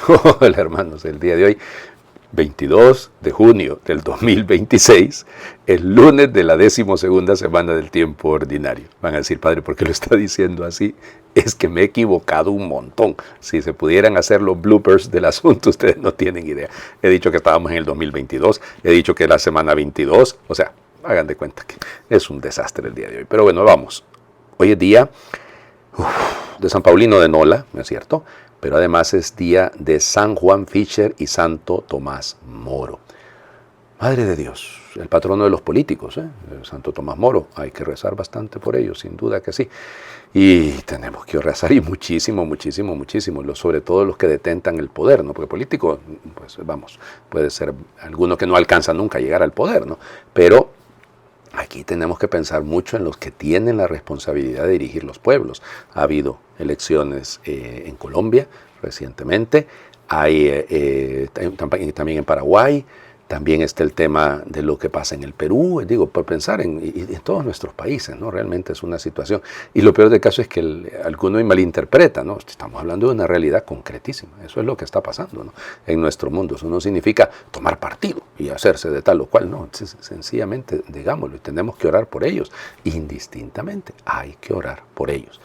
Hola hermanos, el día de hoy, 22 de junio del 2026, el lunes de la 12ª semana del tiempo ordinario. Van a decir, padre, ¿por qué lo está diciendo así? Es que me he equivocado un montón. Si se pudieran hacer los bloopers del asunto, ustedes no tienen idea. He dicho que estábamos en el 2022, he dicho que era semana 22, o sea, hagan de cuenta que es un desastre el día de hoy. Pero bueno, vamos. Hoy es día de San Paulino de Nola, ¿no es cierto? Pero además es día de San Juan Fisher y Santo Tomás Moro. Madre de Dios, el patrono de los políticos, Santo Tomás Moro. Hay que rezar bastante por ellos, sin duda que sí. Y tenemos que rezar y muchísimo, muchísimo, muchísimo, sobre todo los que detentan el poder, ¿no? Porque político, pues vamos, puede ser alguno que no alcanza nunca a llegar al poder, ¿no? Pero aquí tenemos que pensar mucho en los que tienen la responsabilidad de dirigir los pueblos. Ha habido elecciones en Colombia recientemente, hay también en Paraguay, también está el tema de lo que pasa en el Perú, digo, por pensar en todos nuestros países, ¿no? Realmente es una situación, y lo peor del caso es que alguno malinterpreta, ¿no? Estamos hablando de una realidad concretísima, eso es lo que está pasando, ¿no? En nuestro mundo. Eso no significa tomar partido y hacerse de tal o cual, no, sencillamente digámoslo, y tenemos que orar por ellos, indistintamente, hay que orar por ellos.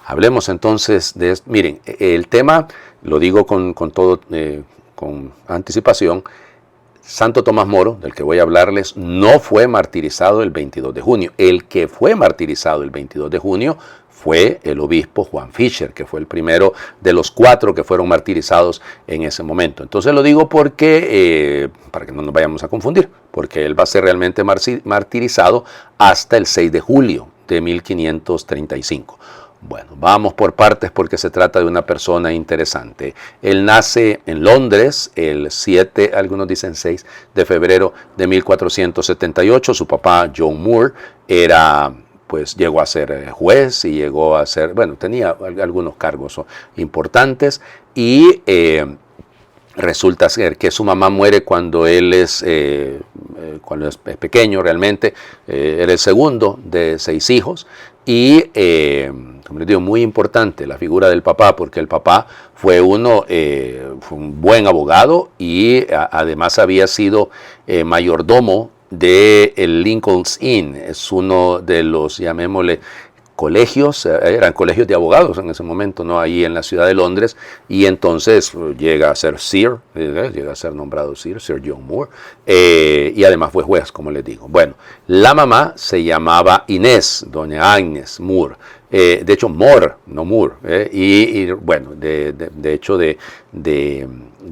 Hablemos entonces de esto. Miren, el tema, lo digo con anticipación, Santo Tomás Moro, del que voy a hablarles, no fue martirizado el 22 de junio. El que fue martirizado el 22 de junio fue el obispo Juan Fisher, que fue el primero de los 4 que fueron martirizados en ese momento. Entonces lo digo porque, para que no nos vayamos a confundir, porque él va a ser realmente martirizado hasta el 6 de julio de 1535. Bueno, vamos por partes porque se trata de una persona interesante. Él nace en Londres el 7, algunos dicen 6 de febrero de 1478. Su papá, John Moore, llegó a ser juez y llegó a ser, tenía algunos cargos importantes y resulta ser que su mamá muere cuando él es pequeño realmente, era el segundo de 6 hijos y, como les digo, muy importante la figura del papá porque el papá fue fue un buen abogado y además había sido mayordomo del Lincoln's Inn, es uno de los, llamémosle, colegios, eran colegios de abogados en ese momento, ¿no? Ahí en la ciudad de Londres, y entonces llega a ser Sir, llega a ser nombrado Sir John Moore, y además fue juez, como les digo. Bueno, la mamá se llamaba Inés, doña Agnes Moore, de hecho Moore, no Moore, de hecho de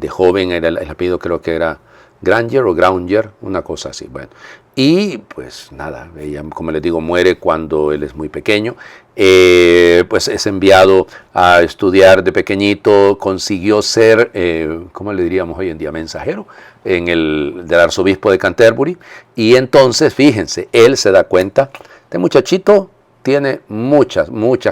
joven era el apellido, creo que era Granger o Granger, una cosa así, bueno. Y pues nada, ella, como les digo, muere cuando él es muy pequeño, pues es enviado a estudiar de pequeñito, consiguió ser, ¿cómo le diríamos hoy en día? Mensajero del arzobispo de Canterbury, y entonces, fíjense, él se da cuenta, este muchachito tiene muchas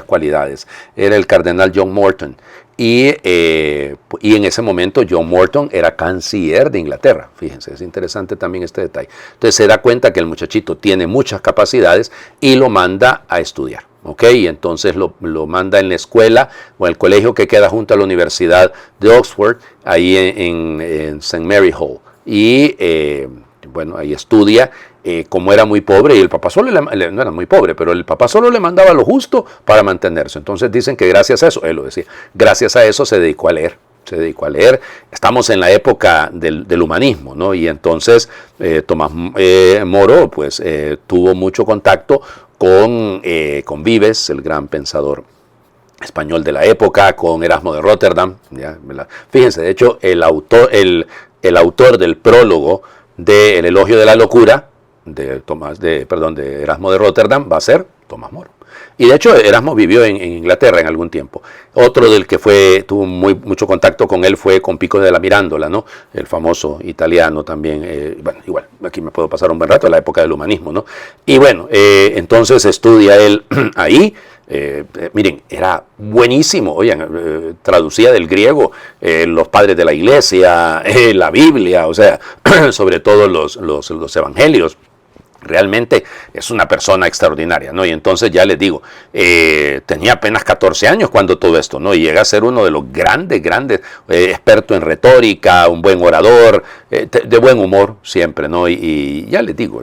cualidades, era el cardenal John Morton, y en ese momento John Morton era canciller de Inglaterra. Fíjense, es interesante también este detalle. Entonces se da cuenta que el muchachito tiene muchas capacidades y lo manda a estudiar. ¿Ok? Y entonces lo manda en la escuela o en el colegio que queda junto a la Universidad de Oxford, ahí en St. Mary Hall. Y ahí estudia. Como era muy pobre, y el papá no era muy pobre, pero el papá solo le mandaba lo justo para mantenerse. Entonces dicen que gracias a eso, él lo decía, gracias a eso se dedicó a leer. Estamos en la época del humanismo, ¿no? Y entonces Tomás Moro, pues, tuvo mucho contacto con Vives, el gran pensador español de la época, con Erasmo de Rotterdam. ¿Ya? Fíjense, de hecho, el autor del prólogo del Elogio de la Locura, de Erasmo de Rotterdam, va a ser Tomás Moro. Y de hecho Erasmo vivió en Inglaterra en algún tiempo. Otro del que tuvo mucho contacto con él fue con Pico de la Mirandola, ¿no? El famoso italiano también. Igual, aquí me puedo pasar un buen rato, la época del humanismo, ¿no? Y bueno, entonces estudia él ahí. Miren, era buenísimo, oigan, traducía del griego los padres de la iglesia, la Biblia, o sea, sobre todo los evangelios. Realmente es una persona extraordinaria, ¿no? Y entonces ya les digo, tenía apenas 14 años cuando todo esto, ¿no? Y llega a ser uno de los grandes experto en retórica, un buen orador, de buen humor siempre, ¿no? Y ya les digo,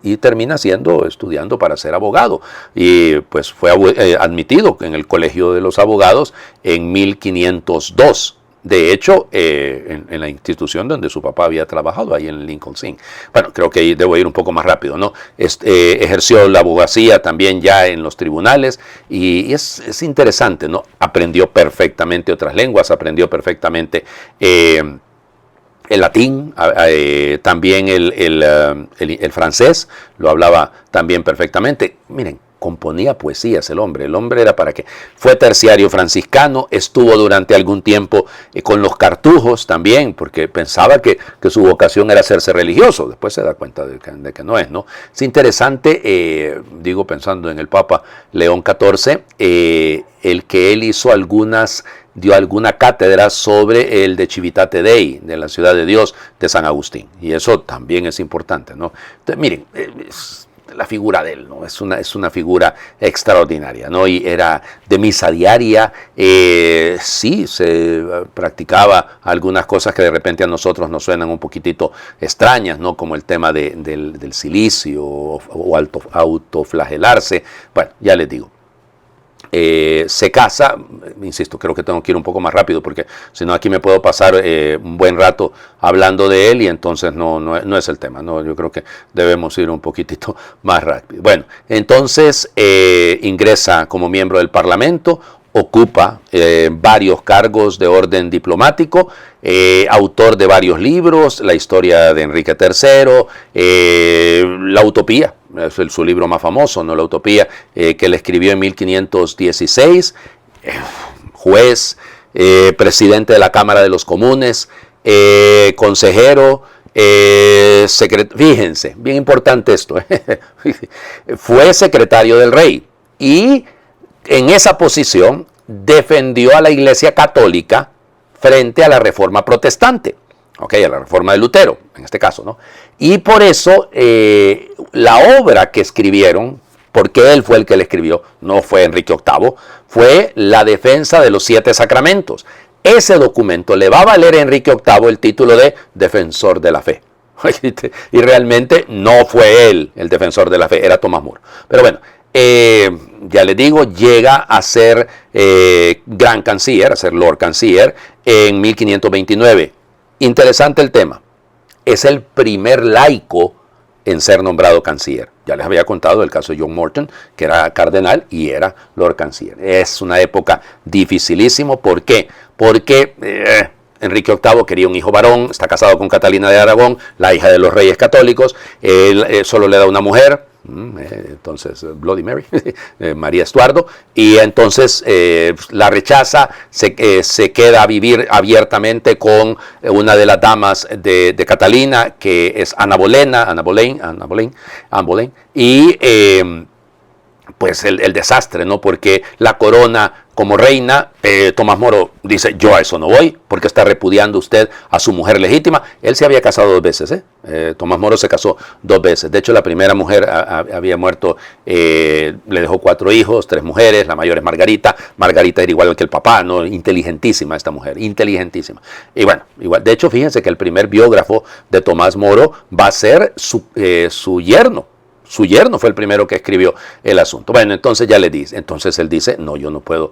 y termina estudiando para ser abogado. Y pues fue admitido en el Colegio de los Abogados en 1502. De hecho, en la institución donde su papá había trabajado, ahí en Lincoln's Inn. Bueno, creo que debo ir un poco más rápido, ¿no? Ejerció la abogacía también ya en los tribunales y es interesante, ¿no? Aprendió perfectamente otras lenguas, aprendió perfectamente el latín, también el francés, lo hablaba también perfectamente. Miren, componía poesías el hombre era para qué. Fue terciario franciscano, estuvo durante algún tiempo con los cartujos también, porque pensaba que su vocación era hacerse religioso, después se da cuenta de que no es, ¿no? Es interesante, digo pensando en el Papa León XIV, el que él dio alguna cátedra sobre el de Civitate Dei, de la ciudad de Dios de San Agustín, y eso también es importante, ¿no? Entonces, miren, la figura de él, ¿no? Es una figura extraordinaria, ¿no? Y era de misa diaria, sí, se practicaba algunas cosas que de repente a nosotros nos suenan un poquitito extrañas, ¿no? Como el tema del silicio o autoflagelarse. Bueno, ya les digo. Se casa, insisto, creo que tengo que ir un poco más rápido porque si no aquí me puedo pasar un buen rato hablando de él y entonces no es el tema, ¿no? Yo creo que debemos ir un poquitito más rápido. Bueno, entonces ingresa como miembro del Parlamento, ocupa varios cargos de orden diplomático, autor de varios libros, la historia de Enrique III, la utopía, es su libro más famoso, ¿no? La utopía, que le escribió en 1516, juez, presidente de la Cámara de los Comunes, consejero, fíjense, bien importante esto, fue secretario del rey y en esa posición defendió a la Iglesia Católica frente a la Reforma Protestante, a la Reforma de Lutero, en este caso, ¿no? Y por eso la obra que escribieron, porque él fue el que la escribió, no fue Enrique VIII, fue la defensa de los 7 sacramentos. Ese documento le va a valer a Enrique VIII el título de defensor de la fe. Y realmente no fue él el defensor de la fe, era Tomás Moro. Pero bueno, ya les digo, llega a ser gran canciller, a ser Lord Canciller en 1529. Interesante el tema. Es el primer laico en ser nombrado canciller. Ya les había contado el caso de John Morton, que era cardenal y era Lord Canciller. Es una época dificilísima. ¿Por qué? Porque Enrique VIII quería un hijo varón, está casado con Catalina de Aragón, la hija de los reyes católicos, él solo le da una mujer, entonces Bloody Mary, María Estuardo, y entonces la rechaza, se queda a vivir abiertamente con una de las damas de Catalina, que es Ana Boleyn, y pues el desastre, ¿no? Porque la corona como reina, Tomás Moro dice, yo a eso no voy, porque está repudiando usted a su mujer legítima. Él se había casado 2 veces, Tomás Moro se casó 2 veces. De hecho, la primera mujer había muerto, le dejó 4 hijos, 3 mujeres, la mayor es Margarita. Margarita era igual que el papá, ¿no? Inteligentísima esta mujer, inteligentísima. Y bueno, igual, de hecho, fíjense que el primer biógrafo de Tomás Moro va a ser su yerno. Su yerno fue el primero que escribió el asunto. Bueno, entonces ya le dice, entonces él dice, no, yo no puedo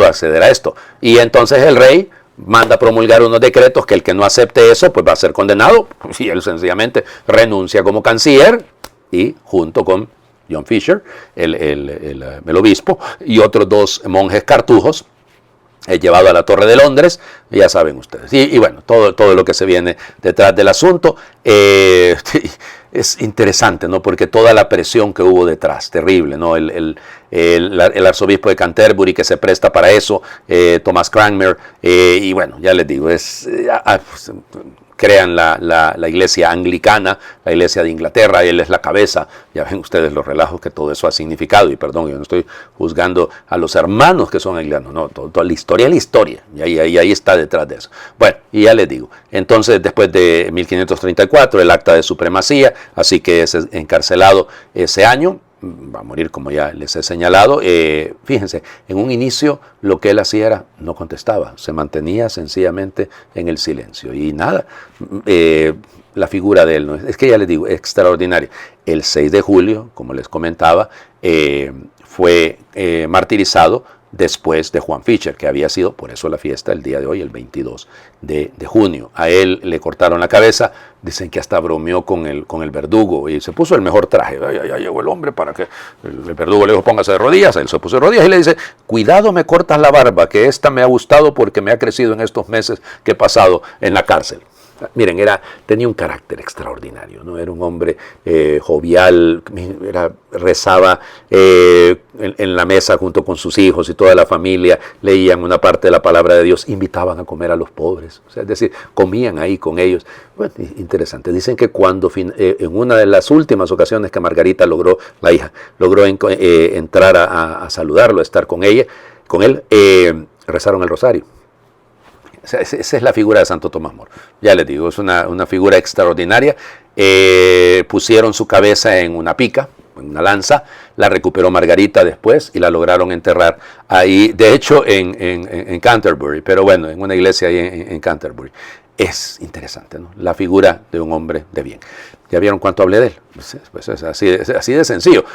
acceder a esto. Y entonces el rey manda a promulgar unos decretos que el que no acepte eso, pues va a ser condenado. Y él sencillamente renuncia como canciller y junto con John Fisher, el obispo, y otros 2 monjes cartujos, llevado a la Torre de Londres, ya saben ustedes. Y bueno, todo lo que se viene detrás del asunto. Es interesante, ¿no? Porque toda la presión que hubo detrás, terrible, ¿no? El arzobispo de Canterbury que se presta para eso, Thomas Cranmer, y bueno, ya les digo, crean la iglesia anglicana, la iglesia de Inglaterra, él es la cabeza. Ya ven ustedes los relajos que todo eso ha significado. Y perdón, yo no estoy juzgando a los hermanos que son anglicanos, no, toda la historia es la historia. Y ahí está detrás de eso. Bueno, y ya les digo, entonces después de 1534, el acta de supremacía, así que es encarcelado ese año. Va a morir, como ya les he señalado. Fíjense, en un inicio lo que él hacía era no contestaba, se mantenía sencillamente en el silencio y nada. La figura de él, ¿no? Es que ya les digo, extraordinaria. El 6 de julio, como les comentaba, fue martirizado después de Juan Fisher, que había sido, por eso la fiesta el día de hoy, el 22 de junio. A él le cortaron la cabeza, dicen que hasta bromeó con el verdugo y se puso el mejor traje. Ya llegó el hombre para que el verdugo le dijo, póngase de rodillas. Él se puso de rodillas y le dice, cuidado, me cortas la barba, que esta me ha gustado porque me ha crecido en estos meses que he pasado en la cárcel. Miren, tenía un carácter extraordinario, ¿no? Era un hombre jovial, rezaba en la mesa junto con sus hijos y toda la familia, leían una parte de la palabra de Dios, invitaban a comer a los pobres, o sea, es decir, comían ahí con ellos. Bueno, interesante. Dicen que cuando en una de las últimas ocasiones que Margarita la hija, logró entrar a saludarlo, a estar con él, rezaron el rosario. Esa es la figura de Santo Tomás Moro. Ya les digo, es una figura extraordinaria. Pusieron su cabeza en una pica, en una lanza, la recuperó Margarita después y la lograron enterrar ahí, de hecho en Canterbury, pero bueno, en una iglesia ahí en Canterbury. Es interesante, ¿no? La figura de un hombre de bien. ¿Ya vieron cuánto hablé de él? Pues es así de sencillo.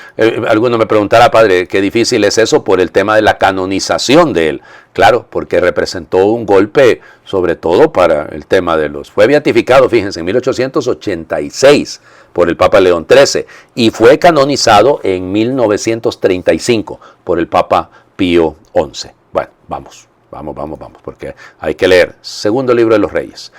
Alguno me preguntará, padre, qué difícil es eso por el tema de la canonización de él. Claro, porque representó un golpe, sobre todo para el tema de fue beatificado, fíjense, en 1886 por el Papa León XIII y fue canonizado en 1935 por el Papa Pío XI. Bueno, vamos, porque hay que leer. Segundo libro de los Reyes,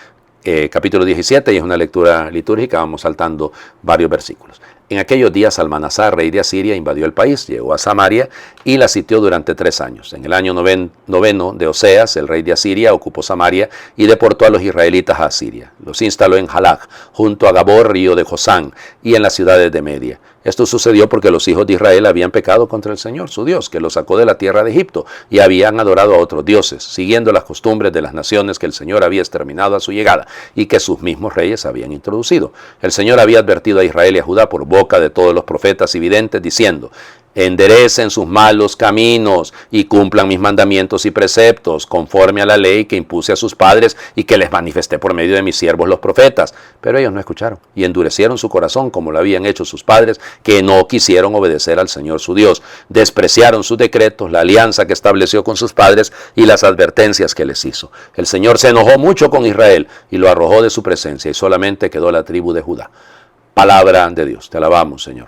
capítulo 17, y es una lectura litúrgica, vamos saltando varios versículos. En aquellos días Salmanasar, rey de Asiria, invadió el país, llegó a Samaria y la sitió durante 3 años. En el año noveno de Oseas, el rey de Asiria ocupó Samaria y deportó a los israelitas a Asiria. Los instaló en Halach, junto a Gabor, río de Josán, y en las ciudades de Media. Esto sucedió porque los hijos de Israel habían pecado contra el Señor, su Dios, que los sacó de la tierra de Egipto, y habían adorado a otros dioses, siguiendo las costumbres de las naciones que el Señor había exterminado a su llegada, y que sus mismos reyes habían introducido. El Señor había advertido a Israel y a Judá por boca de todos los profetas y videntes, diciendo: enderecen sus malos caminos y cumplan mis mandamientos y preceptos, conforme a la ley que impuse a sus padres y que les manifesté por medio de mis siervos los profetas. Pero ellos no escucharon y endurecieron su corazón como lo habían hecho sus padres, que no quisieron obedecer al Señor su Dios. Despreciaron sus decretos, la alianza que estableció con sus padres y las advertencias que les hizo. El Señor se enojó mucho con Israel y lo arrojó de su presencia, y solamente quedó la tribu de Judá. Palabra de Dios. Te alabamos, Señor.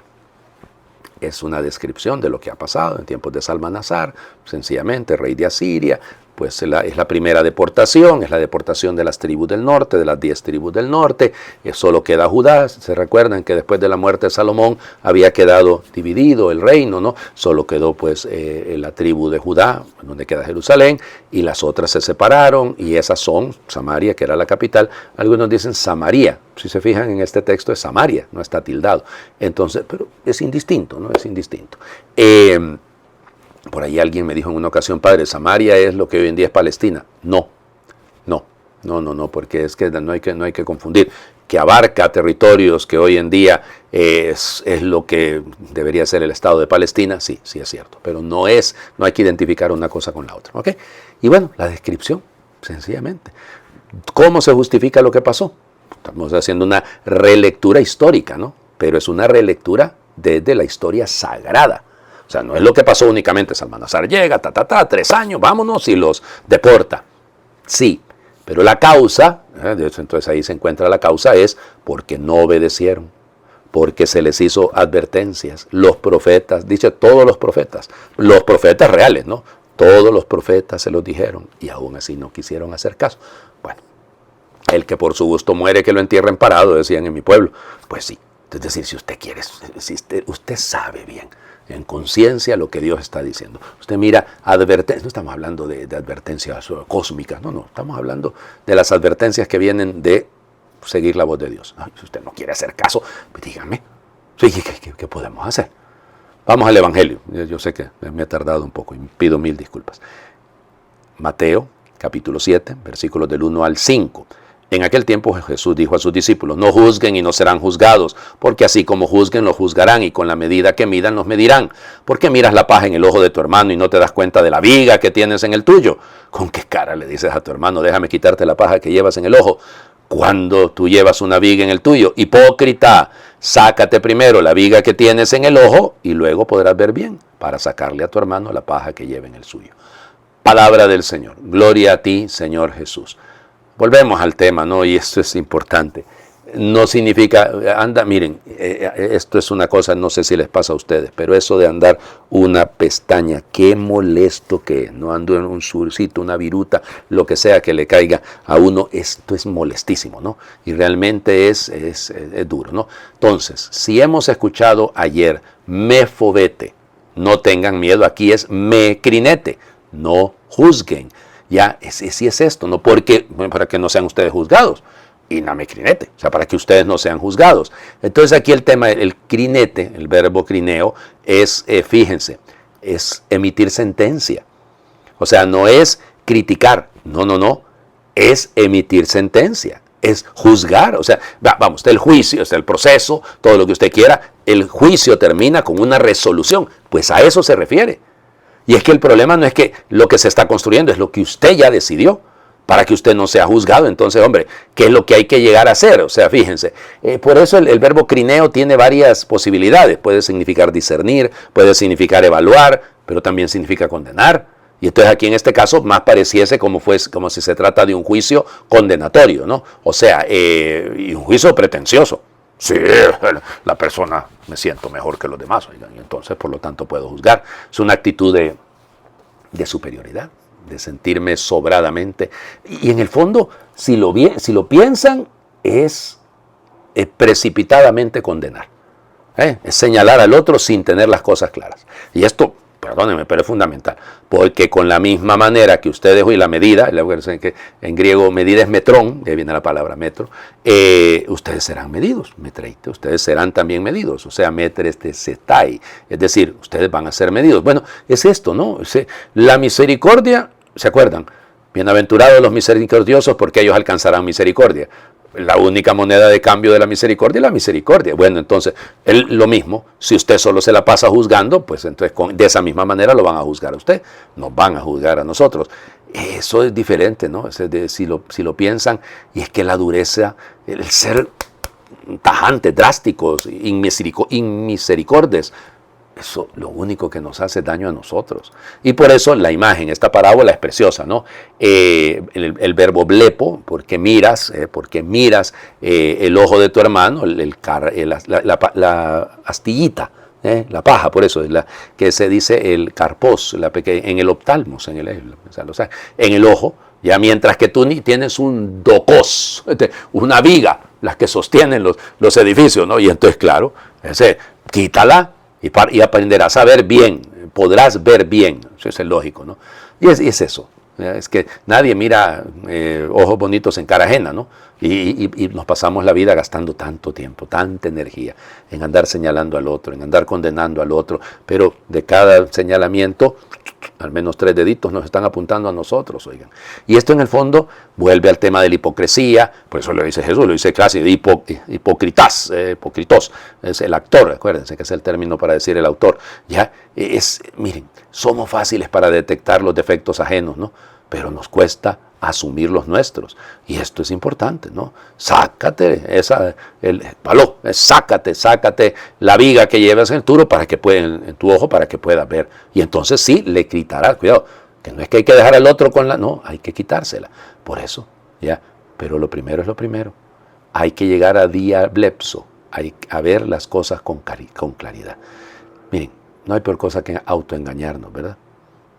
Es una descripción de lo que ha pasado en tiempos de Salmanasar, sencillamente rey de Asiria. Pues es la primera deportación, es la deportación de las tribus del norte, de las 10 tribus del norte. Solo queda Judá. Se recuerdan que después de la muerte de Salomón había quedado dividido el reino, ¿no? Solo quedó pues la tribu de Judá, donde queda Jerusalén, y las otras se separaron, y esas son Samaria, que era la capital. Algunos dicen Samaria. Si se fijan en este texto es Samaria, no está tildado. Entonces, pero es indistinto, ¿no? Es indistinto. Por ahí alguien me dijo en una ocasión: padre, Samaria es lo que hoy en día es Palestina. No, porque es que no hay que confundir. Que abarca territorios que hoy en día es lo que debería ser el Estado de Palestina, sí es cierto, pero no hay que identificar una cosa con la otra, ¿ok? Y bueno, la descripción, sencillamente. ¿Cómo se justifica lo que pasó? Estamos haciendo una relectura histórica, ¿no? Pero es una relectura desde la historia sagrada. O sea, no es lo que pasó únicamente. Salmanasar llega, 3 años, vámonos, y los deporta. Sí, pero la causa, de hecho, entonces ahí se encuentra la causa, es porque no obedecieron, porque se les hizo advertencias. Los profetas, dice todos los profetas reales, ¿no? Todos los profetas se los dijeron y aún así no quisieron hacer caso. Bueno, el que por su gusto muere, que lo entierren parado, decían en mi pueblo. Pues sí, es decir, si usted quiere, si usted sabe bien, en conciencia, lo que Dios está diciendo. Usted mira advertencias, no estamos hablando de advertencias cósmicas, no, estamos hablando de las advertencias que vienen de seguir la voz de Dios. Ay, si usted no quiere hacer caso, pues dígame, sí, ¿qué podemos hacer? Vamos al Evangelio. Yo sé que me he tardado un poco y pido mil disculpas. Mateo, capítulo 7, versículos del 1 al 5. En aquel tiempo Jesús dijo a sus discípulos: no juzguen y no serán juzgados, porque así como juzguen, los juzgarán, y con la medida que midan, los medirán. ¿Por qué miras la paja en el ojo de tu hermano y no te das cuenta de la viga que tienes en el tuyo? ¿Con qué cara le dices a tu hermano: déjame quitarte la paja que llevas en el ojo, cuando tú llevas una viga en el tuyo? Hipócrita, sácate primero la viga que tienes en el ojo y luego podrás ver bien para sacarle a tu hermano la paja que lleva en el suyo. Palabra del Señor. Gloria a ti, Señor Jesús. Volvemos al tema, ¿no? Y esto es importante. No significa, miren, esto es una cosa, no sé si les pasa a ustedes, pero eso de andar una pestaña, qué molesto que es, no ando en un surcito, una viruta, lo que sea que le caiga a uno, esto es molestísimo, ¿no? Y realmente es duro, ¿no? Entonces, si hemos escuchado ayer, mefobete, no tengan miedo, aquí es mecrinete, no juzguen. Ya, sí es esto, ¿no? Porque, para que no sean ustedes juzgados. Y namecrinete, o sea, para que ustedes no sean juzgados. Entonces aquí el tema, el crinete, el verbo crineo, es, fíjense, es emitir sentencia. O sea, no es criticar, no, es emitir sentencia, es juzgar. O sea, vamos, está el juicio, está el proceso, todo lo que usted quiera, el juicio termina con una resolución, pues a eso se refiere. Y es que el problema no es que lo que se está construyendo, es lo que usted ya decidió, para que usted no sea juzgado. Entonces, hombre, ¿qué es lo que hay que llegar a hacer? O sea, fíjense, por eso el verbo crineo tiene varias posibilidades. Puede significar discernir, puede significar evaluar, pero también significa condenar. Y entonces aquí en este caso más pareciese como si se trata de un juicio condenatorio, ¿no? O sea, y un juicio pretencioso. Sí, la persona, me siento mejor que los demás, oigan, y entonces por lo tanto puedo juzgar. Es una actitud de superioridad, de sentirme sobradamente. Y en el fondo, si lo piensan, es precipitadamente condenar. Es señalar al otro sin tener las cosas claras. Y esto, perdónenme, pero es fundamental, porque con la misma manera que ustedes hoy la medida, en griego medida es metrón, de ahí viene la palabra metro, ustedes serán medidos, metreite, ustedes serán también medidos, o sea, metres de setai, es decir, ustedes van a ser medidos. Bueno, es esto, ¿no? La misericordia, ¿se acuerdan? Bienaventurados los misericordiosos, porque ellos alcanzarán misericordia. La única moneda de cambio de la misericordia es la misericordia. Bueno, entonces, lo mismo, si usted solo se la pasa juzgando, pues entonces de esa misma manera lo van a juzgar a usted, nos van a juzgar a nosotros. Eso es diferente, ¿no? Si lo piensan, y es que la dureza, el ser tajantes, drásticos, inmisericordes, eso lo único que nos hace daño a nosotros. Y por eso la imagen, esta parábola es preciosa, ¿no? El verbo blepo, porque miras el ojo de tu hermano, la astillita, la paja, por eso es que se dice el carpos, en el optalmos, en el ojo, ya mientras que tú tienes un docos, una viga, las que sostienen los edificios, ¿no? Y entonces, claro, quítala, y aprenderás a ver bien, podrás ver bien, eso es lógico, ¿no? Y es eso, es que nadie mira ojos bonitos en cara ajena, ¿no? Y nos pasamos la vida gastando tanto tiempo, tanta energía en andar señalando al otro, en andar condenando al otro, pero de cada señalamiento, al menos 3 deditos nos están apuntando a nosotros, oigan. Y esto en el fondo vuelve al tema de la hipocresía, por eso lo dice Jesús, lo dice casi de hipócritas, hipócritos, es el actor, acuérdense que es el término para decir el autor. Ya miren, somos fáciles para detectar los defectos ajenos, ¿no? Pero nos cuesta asumir los nuestros. Y esto es importante, ¿no? Sácate sácate la viga que llevas en tu ojo para que puedas ver. Y entonces sí, le quitarás, cuidado, que no es que hay que dejar al otro no, hay que quitársela. Por eso, ya, pero lo primero es lo primero. Hay que llegar a diablepso, a ver las cosas con claridad. Miren, no hay peor cosa que autoengañarnos, ¿verdad?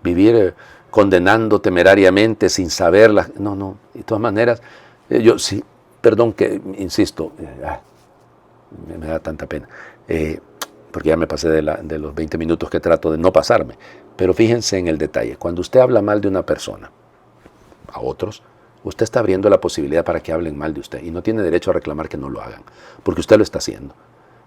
Vivir condenando temerariamente sin saberlas. No, de todas maneras, yo sí, perdón que insisto, me da tanta pena, porque ya me pasé de los 20 minutos que trato de no pasarme, pero fíjense en el detalle, cuando usted habla mal de una persona, a otros, usted está abriendo la posibilidad para que hablen mal de usted y no tiene derecho a reclamar que no lo hagan, porque usted lo está haciendo.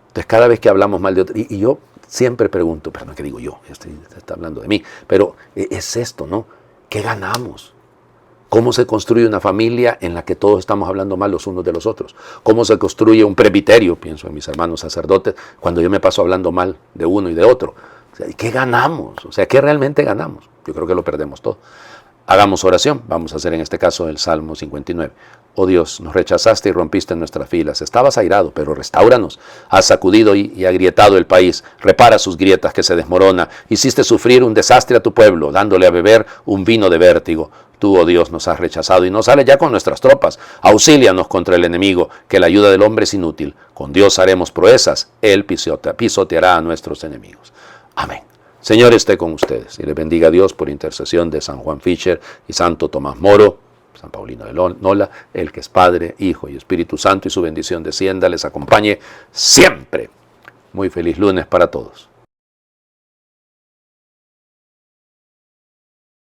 Entonces, cada vez que hablamos mal de otro, y yo siempre pregunto, perdón, ¿qué digo yo? Está hablando de mí, pero es esto, ¿no? ¿Qué ganamos? ¿Cómo se construye una familia en la que todos estamos hablando mal los unos de los otros? ¿Cómo se construye un presbiterio, pienso en mis hermanos sacerdotes, cuando yo me paso hablando mal de uno y de otro? O sea, ¿qué ganamos? O sea, ¿qué realmente ganamos? Yo creo que lo perdemos todo. Hagamos oración. Vamos a hacer en este caso el Salmo 59. Oh Dios, nos rechazaste y rompiste nuestras filas. Estabas airado, pero restáuranos. Has sacudido y agrietado el país. Repara sus grietas que se desmorona. Hiciste sufrir un desastre a tu pueblo, dándole a beber un vino de vértigo. Tú, oh Dios, nos has rechazado y no sales ya con nuestras tropas. Auxílianos contra el enemigo, que la ayuda del hombre es inútil. Con Dios haremos proezas. Él pisoteará a nuestros enemigos. Amén. Señor esté con ustedes y les bendiga a Dios por intercesión de San Juan Fisher y Santo Tomás Moro, San Paulino de Nola, el que es Padre, Hijo y Espíritu Santo, y su bendición descienda, les acompañe siempre. Muy feliz lunes para todos.